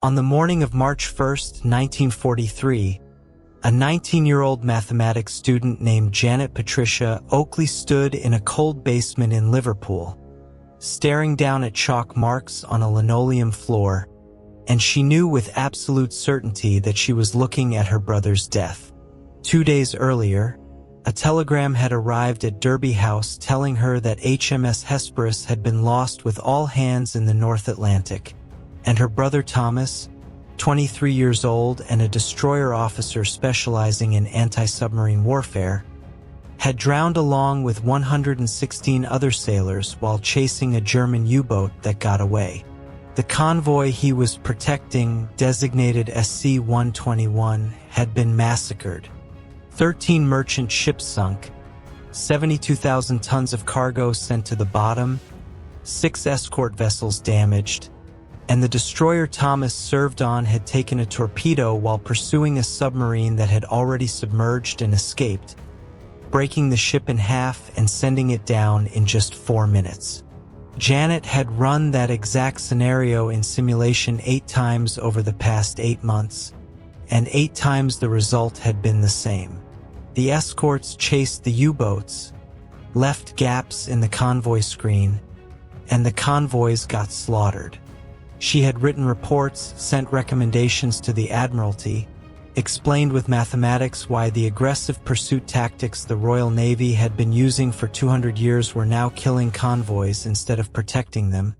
On the morning of March 1st, 1943, a 19-year-old mathematics student named Janet Patricia Oakley stood in a cold basement in Liverpool, staring down at chalk marks on a linoleum floor, and she knew with absolute certainty that she was looking at her brother's death. 2 days earlier, a telegram had arrived at Derby House telling her that HMS Hesperus had been lost with all hands in the North Atlantic, and her brother Thomas, 23 years old and a destroyer officer specializing in anti-submarine warfare, had drowned along with 116 other sailors while chasing a German U-boat that got away. The convoy he was protecting, designated SC-121, had been massacred. 13 merchant ships sunk, 72,000 tons of cargo sent to the bottom, 6 escort vessels damaged, and the destroyer Thomas served on had taken a torpedo while pursuing a submarine that had already submerged and escaped, breaking the ship in half and sending it down in just 4 minutes. Janet had run that exact scenario in simulation 8 times over the past 8 months, and 8 times the result had been the same. The escorts chased the U-boats, left gaps in the convoy screen, and the convoys got slaughtered. She had written reports, sent recommendations to the Admiralty, explained with mathematics why the aggressive pursuit tactics the Royal Navy had been using for 200 years were now killing convoys instead of protecting them,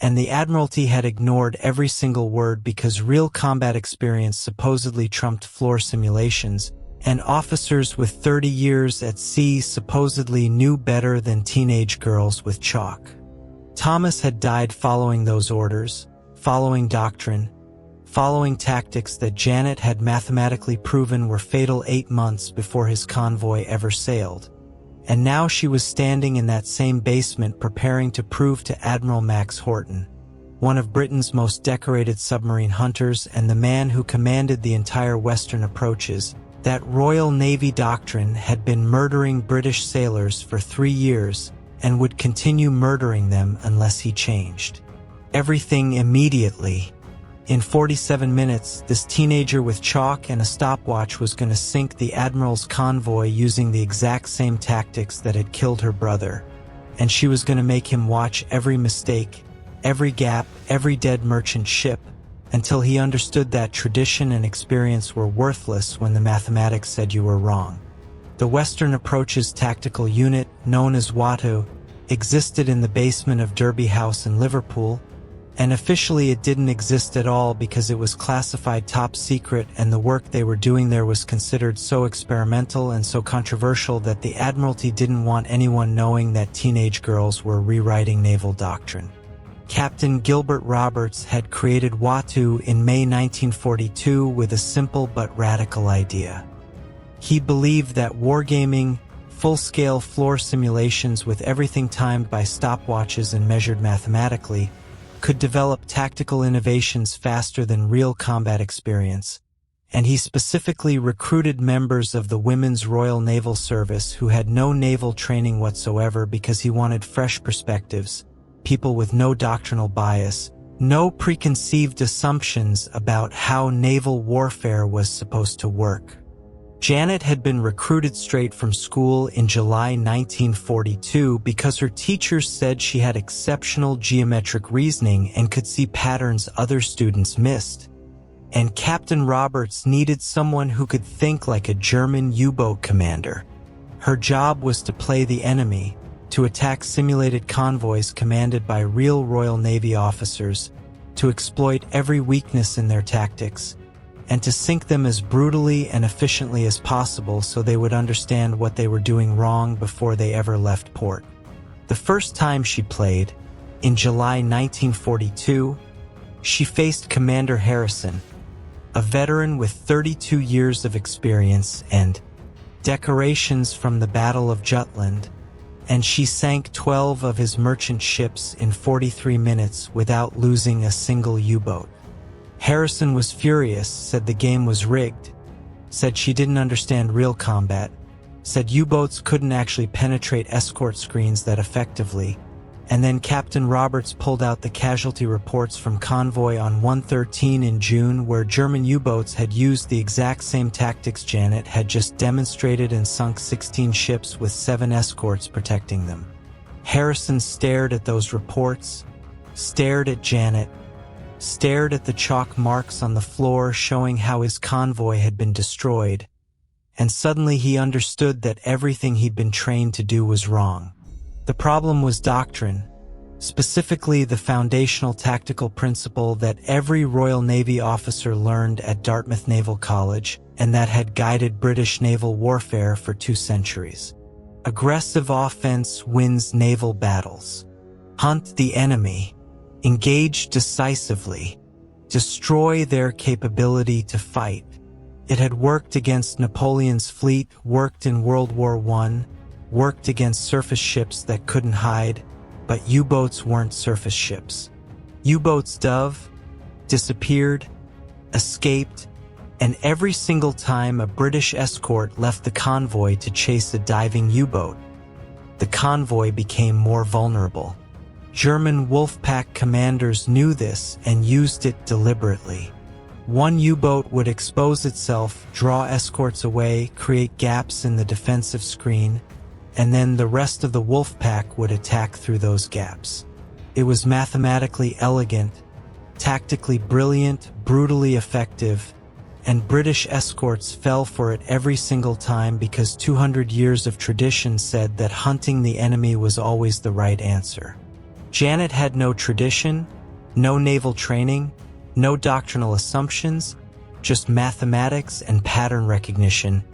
and the Admiralty had ignored every single word because real combat experience supposedly trumped floor simulations, and officers with 30 years at sea supposedly knew better than teenage girls with chalk. Thomas had died following those orders, following doctrine, following tactics that Janet had mathematically proven were fatal 8 months before his convoy ever sailed. And now she was standing in that same basement preparing to prove to Admiral Max Horton, one of Britain's most decorated submarine hunters and the man who commanded the entire Western approaches, that Royal Navy doctrine had been murdering British sailors for 3 years and would continue murdering them unless he changed everything immediately. In 47 minutes, this teenager with chalk and a stopwatch was going to sink the Admiral's convoy using the exact same tactics that had killed her brother. And she was going to make him watch every mistake, every gap, every dead merchant ship, until he understood that tradition and experience were worthless when the mathematics said you were wrong. The Western Approach's tactical unit, known as Watu, existed in the basement of Derby House in Liverpool, and officially it didn't exist at all because it was classified top secret and the work they were doing there was considered so experimental and so controversial that the Admiralty didn't want anyone knowing that teenage girls were rewriting naval doctrine. Captain Gilbert Roberts had created Watu in May 1942 with a simple but radical idea. He believed that wargaming, full-scale floor simulations with everything timed by stopwatches and measured mathematically, could develop tactical innovations faster than real combat experience, and he specifically recruited members of the Women's Royal Naval Service who had no naval training whatsoever because he wanted fresh perspectives, people with no doctrinal bias, no preconceived assumptions about how naval warfare was supposed to work. Janet had been recruited straight from school in July 1942 because her teachers said she had exceptional geometric reasoning and could see patterns other students missed. And Captain Roberts needed someone who could think like a German U-boat commander. Her job was to play the enemy, to attack simulated convoys commanded by real Royal Navy officers, to exploit every weakness in their tactics, and to sink them as brutally and efficiently as possible so they would understand what they were doing wrong before they ever left port. The first time she played, in July 1942, she faced Commander Harrison, a veteran with 32 years of experience and decorations from the Battle of Jutland, and she sank 12 of his merchant ships in 43 minutes without losing a single U-boat. Harrison was furious, said the game was rigged, said she didn't understand real combat, said U-boats couldn't actually penetrate escort screens that effectively, And then Captain Roberts pulled out the casualty reports from convoy on 113 in June, where German U-boats had used the exact same tactics Janet had just demonstrated and sunk 16 ships with 7 escorts protecting them. Harrison stared at those reports, stared at Janet, stared at the chalk marks on the floor showing how his convoy had been destroyed, and suddenly he understood that everything he'd been trained to do was wrong. The problem was doctrine, specifically the foundational tactical principle that every Royal Navy officer learned at Dartmouth Naval College and that had guided British naval warfare for 2 centuries. Aggressive offense wins naval battles. Hunt the enemy, engage decisively, destroy their capability to fight. It had worked against Napoleon's fleet, worked in World War I, worked against surface ships that couldn't hide, but U-boats weren't surface ships. U-boats disappeared, escaped, and every single time a British escort left the convoy to chase a diving U-boat, the convoy became more vulnerable. German Wolfpack commanders knew this and used it deliberately. One U-boat would expose itself, draw escorts away, create gaps in the defensive screen, and then the rest of the Wolfpack would attack through those gaps. It was mathematically elegant, tactically brilliant, brutally effective, and British escorts fell for it every single time because 200 years of tradition said that hunting the enemy was always the right answer. Janet had no tradition, no naval training, no doctrinal assumptions, just mathematics and pattern recognition.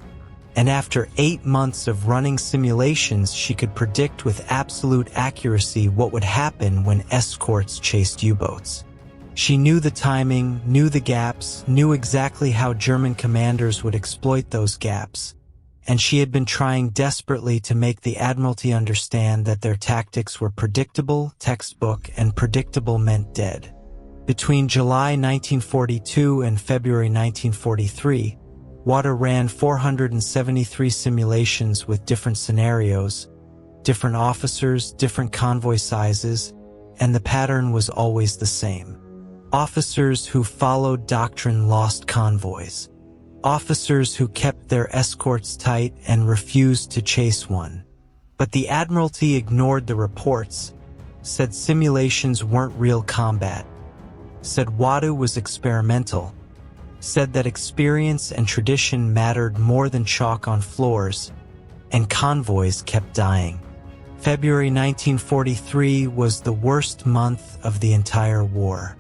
And after 8 months of running simulations, she could predict with absolute accuracy what would happen when escorts chased U-boats. She knew the timing, knew the gaps, knew exactly how German commanders would exploit those gaps, and she had been trying desperately to make the Admiralty understand that their tactics were predictable, textbook, and predictable meant dead. Between July 1942 and February 1943, Watu ran 473 simulations with different scenarios, different officers, different convoy sizes, and the pattern was always the same. Officers who followed doctrine lost convoys. Officers who kept their escorts tight and refused to chase one. But the Admiralty ignored the reports, said simulations weren't real combat, said Watu was experimental, said that experience and tradition mattered more than chalk on floors, and convoys kept dying. February 1943 was the worst month of the entire war.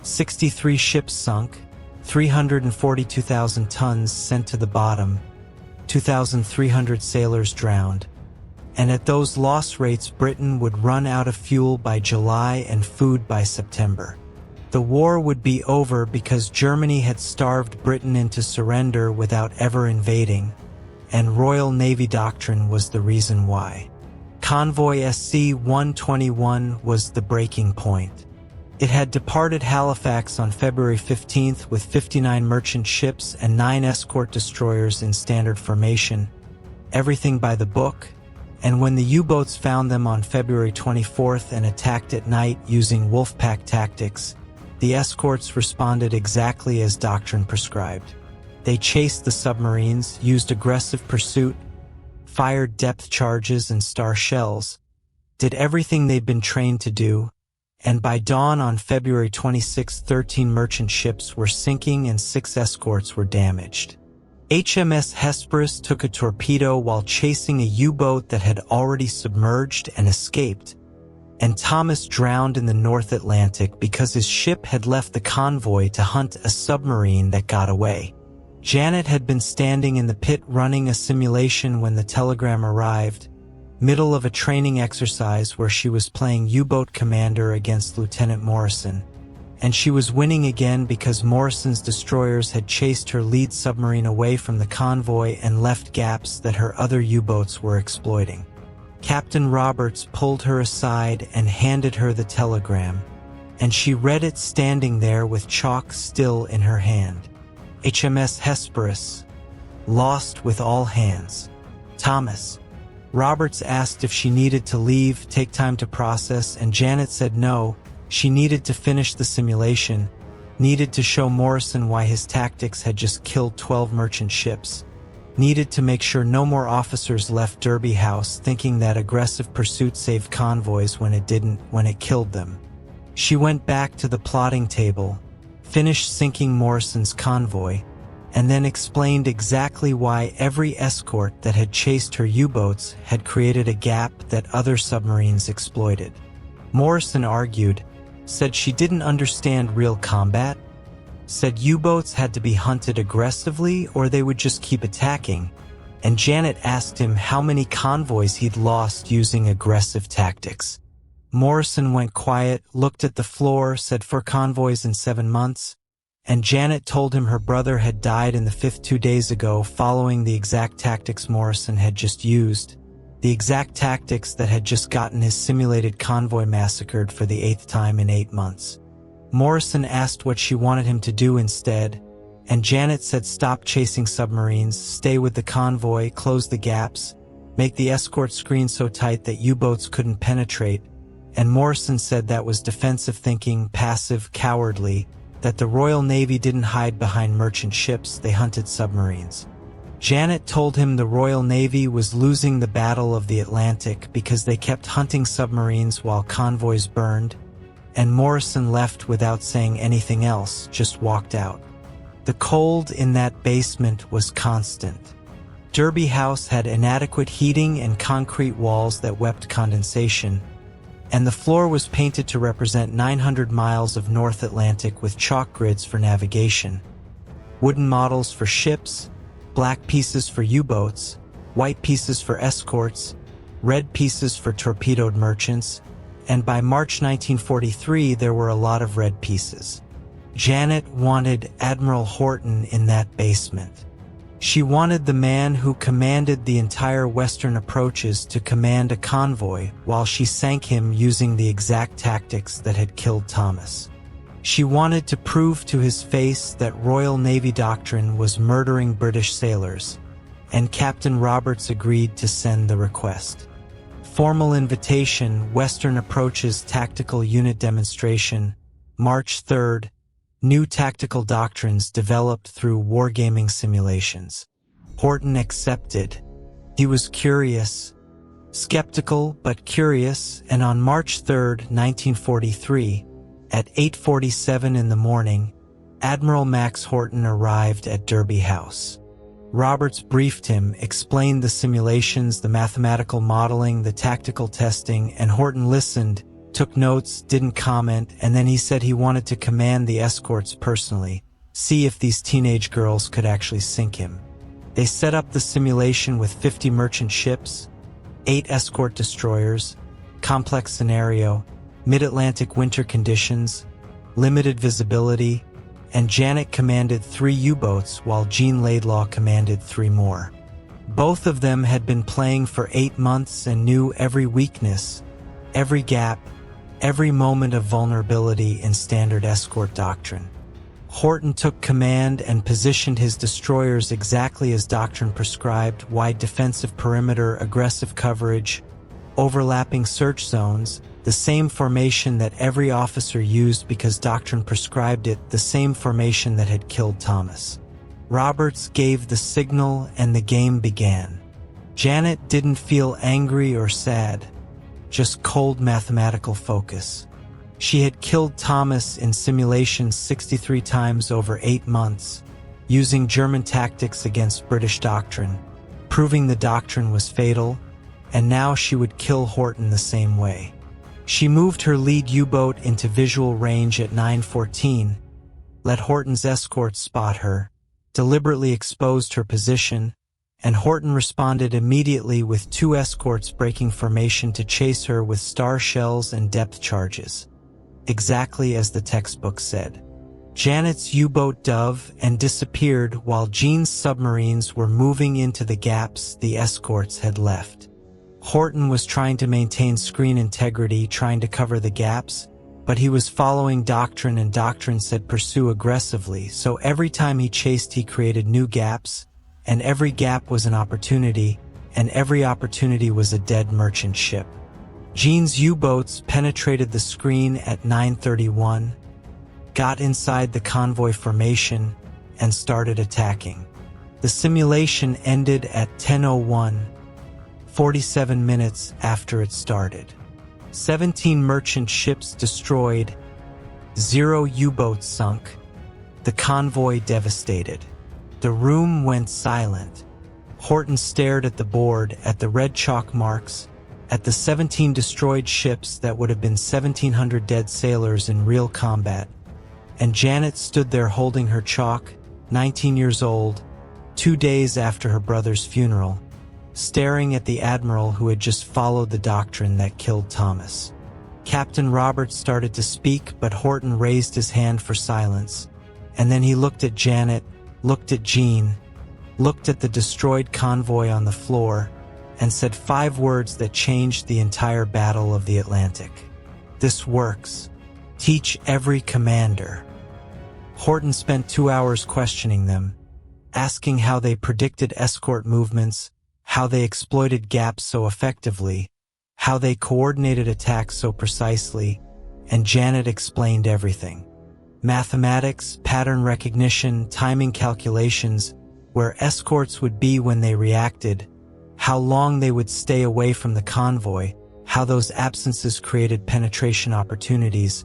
63 ships sunk, 342,000 tons sent to the bottom, 2,300 sailors drowned, and at those loss rates Britain would run out of fuel by July and food by September. The war would be over because Germany had starved Britain into surrender without ever invading, and Royal Navy doctrine was the reason why. Convoy SC-121 was the breaking point. It had departed Halifax on February 15th with 59 merchant ships and 9 escort destroyers in standard formation, everything by the book, and when the U-boats found them on February 24th and attacked at night using Wolfpack tactics, the escorts responded exactly as doctrine prescribed. They chased the submarines, used aggressive pursuit, fired depth charges and star shells, did everything they'd been trained to do, and by dawn on February 26, 13 merchant ships were sinking and 6 escorts were damaged. HMS Hesperus took a torpedo while chasing a U-boat that had already submerged and escaped, and Thomas drowned in the North Atlantic because his ship had left the convoy to hunt a submarine that got away. Janet had been standing in the pit running a simulation when the telegram arrived, middle of a training exercise where she was playing U-boat commander against Lieutenant Morrison, and she was winning again because Morrison's destroyers had chased her lead submarine away from the convoy and left gaps that her other U-boats were exploiting. Captain Roberts pulled her aside and handed her the telegram, and she read it standing there with chalk still in her hand. HMS Hesperus, lost with all hands. Thomas. Roberts asked if she needed to leave, take time to process, and Janet said no, she needed to finish the simulation, needed to show Morrison why his tactics had just killed 12 merchant ships, needed to make sure no more officers left Derby House thinking that aggressive pursuit saved convoys when it didn't, when it killed them. She went back to the plotting table, finished sinking Morrison's convoy, and then explained exactly why every escort that had chased her U-boats had created a gap that other submarines exploited. Morrison argued, said she didn't understand real combat, said U-boats had to be hunted aggressively or they would just keep attacking, and Janet asked him how many convoys he'd lost using aggressive tactics. Morrison went quiet, looked at the floor, said 4 convoys in 7 months, and Janet told him her brother had died in the 5th 2 days ago following the exact tactics Morrison had just used, the exact tactics that had just gotten his simulated convoy massacred for the 8th time in 8 months. Morrison asked what she wanted him to do instead, and Janet said stop chasing submarines, stay with the convoy, close the gaps, make the escort screen so tight that U-boats couldn't penetrate, and Morrison said that was defensive thinking, passive, cowardly, that the Royal Navy didn't hide behind merchant ships, they hunted submarines. Janet told him the Royal Navy was losing the Battle of the Atlantic because they kept hunting submarines while convoys burned, and Morrison left without saying anything else, just walked out. The cold in that basement was constant. Derby House had inadequate heating and concrete walls that wept condensation, and the floor was painted to represent 900 miles of North Atlantic with chalk grids for navigation, wooden models for ships, black pieces for U-boats, white pieces for escorts, red pieces for torpedoed merchants, and by March 1943 there were a lot of red pieces. Janet wanted Admiral Horton in that basement. She wanted the man who commanded the entire western approaches to command a convoy while she sank him using the exact tactics that had killed Thomas. She wanted to prove to his face that Royal Navy doctrine was murdering British sailors, and Captain Roberts agreed to send the request. Formal invitation, Western Approaches Tactical Unit Demonstration, March 3rd, new tactical doctrines developed through wargaming simulations. Horton accepted. He was curious, skeptical but curious, and on March 3rd, 1943, at 8:47 in the morning, Admiral Max Horton arrived at Derby House. Roberts briefed him, explained the simulations, the mathematical modeling, the tactical testing, and Horton listened, took notes, didn't comment, and then he said he wanted to command the escorts personally, see if these teenage girls could actually sink him. They set up the simulation with 50 merchant ships, 8 escort destroyers, complex scenario, mid-Atlantic winter conditions, limited visibility, and Janet commanded 3 U-boats while Jean Laidlaw commanded 3 more. Both of them had been playing for 8 months and knew every weakness, every gap, every moment of vulnerability in standard escort doctrine. Horton took command and positioned his destroyers exactly as doctrine prescribed: wide defensive perimeter, aggressive coverage, overlapping search zones, the same formation that every officer used because doctrine prescribed it, the same formation that had killed Thomas. Roberts gave the signal and the game began. Janet didn't feel angry or sad, just cold mathematical focus. She had killed Thomas in simulations 63 times over 8 months, using German tactics against British doctrine, proving the doctrine was fatal, and now she would kill Horton the same way. She moved her lead U-boat into visual range at 9:14, let Horton's escorts spot her, deliberately exposed her position, and Horton responded immediately with 2 escorts breaking formation to chase her with star shells and depth charges, exactly as the textbook said. Janet's U-boat dove and disappeared while Jean's submarines were moving into the gaps the escorts had left. Horton was trying to maintain screen integrity, trying to cover the gaps, but he was following doctrine, and doctrine said pursue aggressively, so every time he chased he created new gaps, and every gap was an opportunity, and every opportunity was a dead merchant ship. Jean's U-boats penetrated the screen at 9:31, got inside the convoy formation, and started attacking. The simulation ended at 10:01, 47 minutes after it started. 17 merchant ships destroyed, 0 U-boats sunk, the convoy devastated. The room went silent. Horton stared at the board, at the red chalk marks, at the 17 destroyed ships that would have been 1,700 dead sailors in real combat. And Janet stood there holding her chalk, 19 years old, 2 days after her brother's funeral, staring at the admiral who had just followed the doctrine that killed Thomas. Captain Roberts started to speak, but Horton raised his hand for silence, and then he looked at Janet, looked at Jean, looked at the destroyed convoy on the floor, and said 5 words that changed the entire Battle of the Atlantic. "This works. Teach every commander." Horton spent 2 hours questioning them, asking how they predicted escort movements, how they exploited gaps so effectively, how they coordinated attacks so precisely, and Janet explained everything. Mathematics, pattern recognition, timing calculations, where escorts would be when they reacted, how long they would stay away from the convoy, how those absences created penetration opportunities.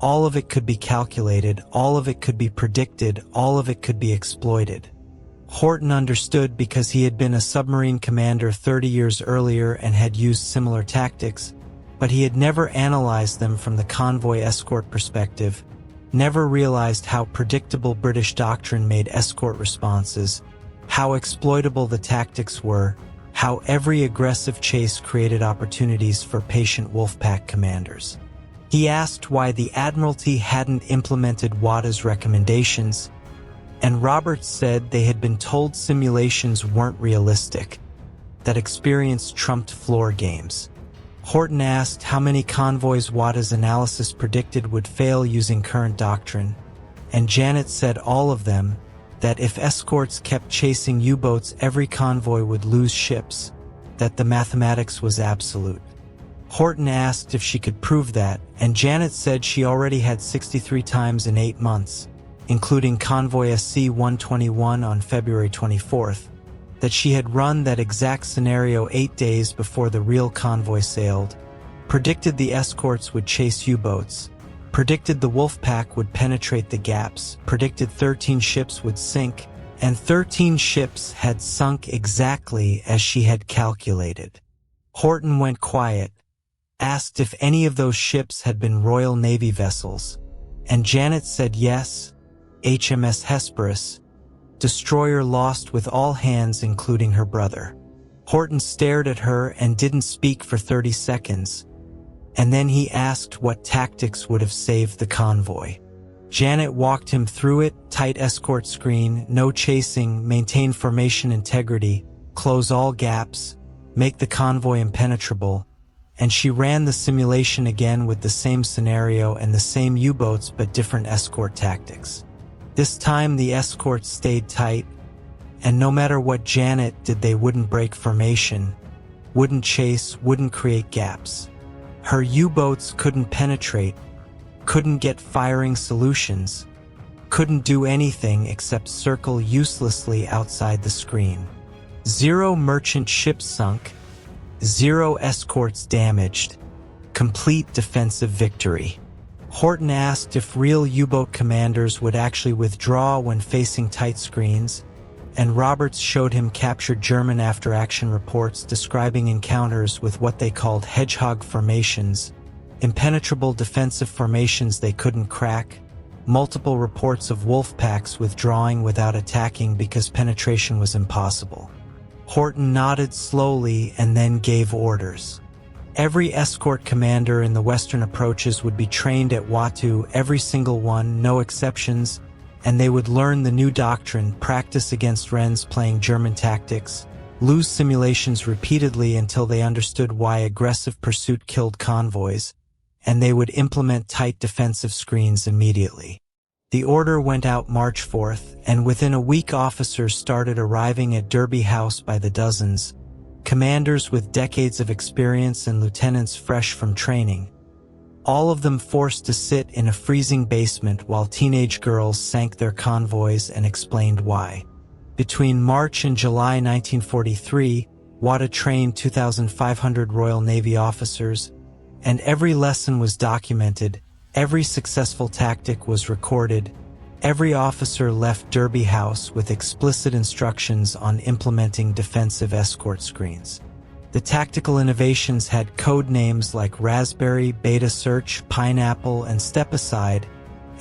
All of it could be calculated, all of it could be predicted, all of it could be exploited. Horton understood because he had been a submarine commander 30 years earlier and had used similar tactics, but he had never analyzed them from the convoy escort perspective, never realized how predictable British doctrine made escort responses, how exploitable the tactics were, how every aggressive chase created opportunities for patient Wolfpack commanders. He asked why the Admiralty hadn't implemented WADA's recommendations, and Roberts said they had been told simulations weren't realistic, that experience trumped floor games. Horton asked how many convoys WADA's analysis predicted would fail using current doctrine, and Janet said all of them, that if escorts kept chasing U-boats every convoy would lose ships, that the mathematics was absolute. Horton asked if she could prove that, and Janet said she already had 63 times in 8 months, including convoy SC-121 on February 24th, that she had run that exact scenario 8 days before the real convoy sailed, predicted the escorts would chase U-boats, predicted the Wolfpack would penetrate the gaps, predicted 13 ships would sink, and 13 ships had sunk exactly as she had calculated. Horton went quiet, asked if any of those ships had been Royal Navy vessels, and Janet said yes, HMS Hesperus, destroyer lost with all hands including her brother. Horton stared at her and didn't speak for 30 seconds, and then he asked what tactics would have saved the convoy. Janet walked him through it: tight escort screen, no chasing, maintain formation integrity, close all gaps, make the convoy impenetrable, and she ran the simulation again with the same scenario and the same U-boats but different escort tactics. This time the escorts stayed tight, and no matter what Janet did they wouldn't break formation, wouldn't chase, wouldn't create gaps. Her U-boats couldn't penetrate, couldn't get firing solutions, couldn't do anything except circle uselessly outside the screen. 0 merchant ships sunk, 0 escorts damaged. Complete defensive victory. Horton asked if real U-boat commanders would actually withdraw when facing tight screens, and Roberts showed him captured German after-action reports describing encounters with what they called hedgehog formations, impenetrable defensive formations they couldn't crack, multiple reports of wolf packs withdrawing without attacking because penetration was impossible. Horton nodded slowly and then gave orders. Every escort commander in the western approaches would be trained at Watu, every single one, no exceptions, and they would learn the new doctrine, practice against Wrens playing German tactics, lose simulations repeatedly until they understood why aggressive pursuit killed convoys, and they would implement tight defensive screens immediately. The order went out March 4th, and within a week officers started arriving at Derby House by the dozens, commanders with decades of experience and lieutenants fresh from training, all of them forced to sit in a freezing basement while teenage girls sank their convoys and explained why. Between March and July 1943, WWII trained 2,500 Royal Navy officers, and every lesson was documented, every successful tactic was recorded, every officer left Derby House with explicit instructions on implementing defensive escort screens. The tactical innovations had code names like Raspberry, Beta Search, Pineapple, and Step Aside,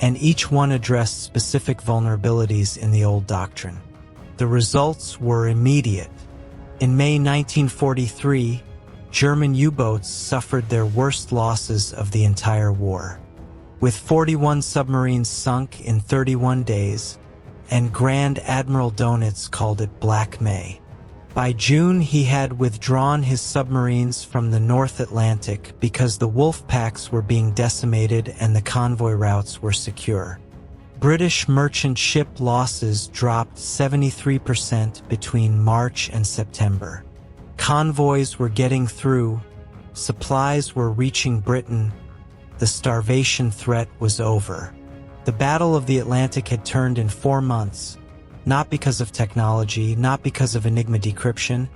and each one addressed specific vulnerabilities in the old doctrine. The results were immediate. In May 1943, German U-boats suffered their worst losses of the entire war, with 41 submarines sunk in 31 days, and Grand Admiral Donitz called it Black May. By June, he had withdrawn his submarines from the North Atlantic because the wolf packs were being decimated and the convoy routes were secure. British merchant ship losses dropped 73% between March and September. Convoys were getting through, supplies were reaching Britain, the starvation threat was over. The Battle of the Atlantic had turned in 4 months, not because of technology, not because of Enigma decryption,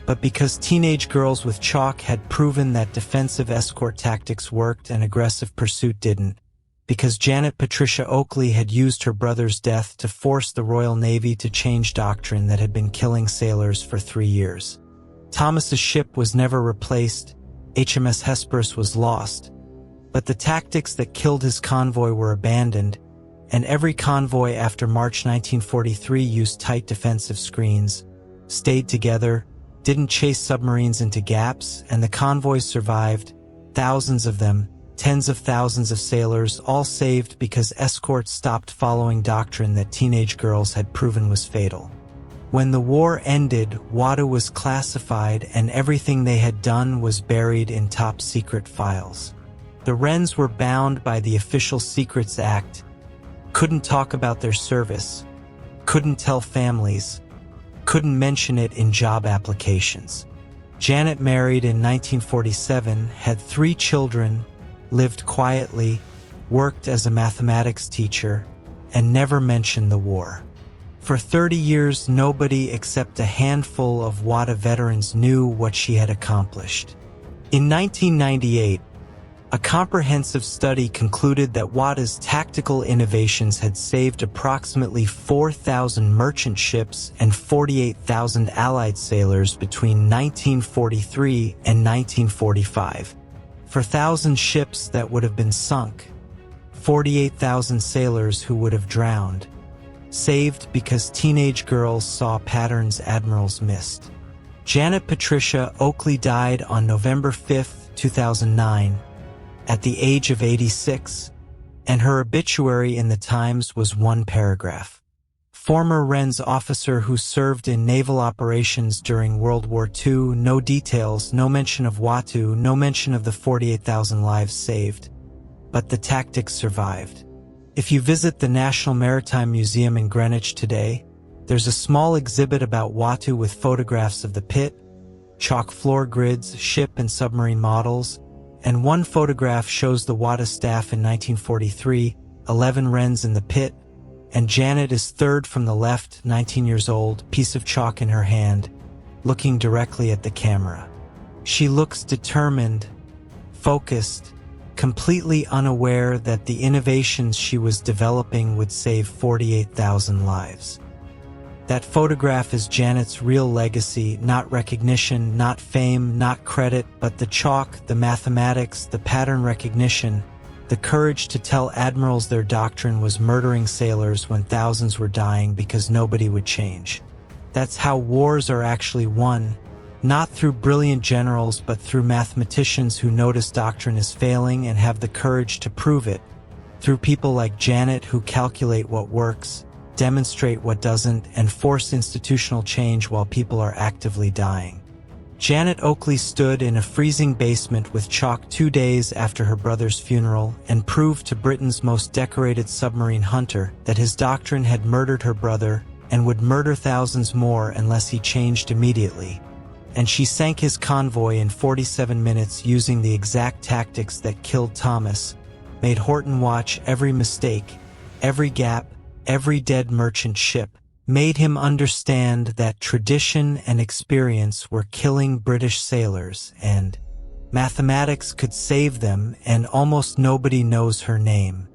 but because teenage girls with chalk had proven that defensive escort tactics worked and aggressive pursuit didn't, because Janet Patricia Oakley had used her brother's death to force the Royal Navy to change doctrine that had been killing sailors for 3 years. Thomas's ship was never replaced, HMS Hesperus was lost, but the tactics that killed his convoy were abandoned, and every convoy after March 1943 used tight defensive screens, stayed together, didn't chase submarines into gaps, and the convoys survived, thousands of them, tens of thousands of sailors, all saved because escorts stopped following doctrine that teenage girls had proven was fatal. When the war ended, WWII was classified and everything they had done was buried in top-secret files. The Wrens were bound by the Official Secrets Act, couldn't talk about their service, couldn't tell families, couldn't mention it in job applications. Janet married in 1947, had 3 children, lived quietly, worked as a mathematics teacher, and never mentioned the war. For 30 years, nobody except a handful of WWII veterans knew what she had accomplished. In 1998, a comprehensive study concluded that WWII's tactical innovations had saved approximately 4,000 merchant ships and 48,000 Allied sailors between 1943 and 1945. For 1,000 ships that would have been sunk, 48,000 sailors who would have drowned, saved because teenage girls saw patterns admirals missed. Janet Patricia Oakley died on November 5, 2009, at the age of 86, and her obituary in the Times was 1 paragraph. Former Wrens officer who served in naval operations during World War II, no details, no mention of Watu, no mention of the 48,000 lives saved. But the tactics survived. If you visit the National Maritime Museum in Greenwich today, there's a small exhibit about Watu with photographs of the pit, chalk floor grids, ship and submarine models, and one photograph shows the WWII staff in 1943, 11 Wrens in the pit, and Janet is third from the left, 19 years old, piece of chalk in her hand, looking directly at the camera. She looks determined, focused, completely unaware that the innovations she was developing would save 48,000 lives. That photograph is Janet's real legacy, not recognition, not fame, not credit, but the chalk, the mathematics, the pattern recognition, the courage to tell admirals their doctrine was murdering sailors when thousands were dying because nobody would change. That's how wars are actually won, not through brilliant generals but through mathematicians who notice doctrine is failing and have the courage to prove it, through people like Janet who calculate what works, demonstrate what doesn't, and force institutional change while people are actively dying. Janet Oakley stood in a freezing basement with chalk 2 days after her brother's funeral and proved to Britain's most decorated submarine hunter that his doctrine had murdered her brother and would murder thousands more unless he changed immediately. and she sank his convoy in 47 minutes using the exact tactics that killed Thomas, made Horton watch every mistake, every gap, every dead merchant ship, made him understand that tradition and experience were killing British sailors, and mathematics could save them, and almost nobody knows her name.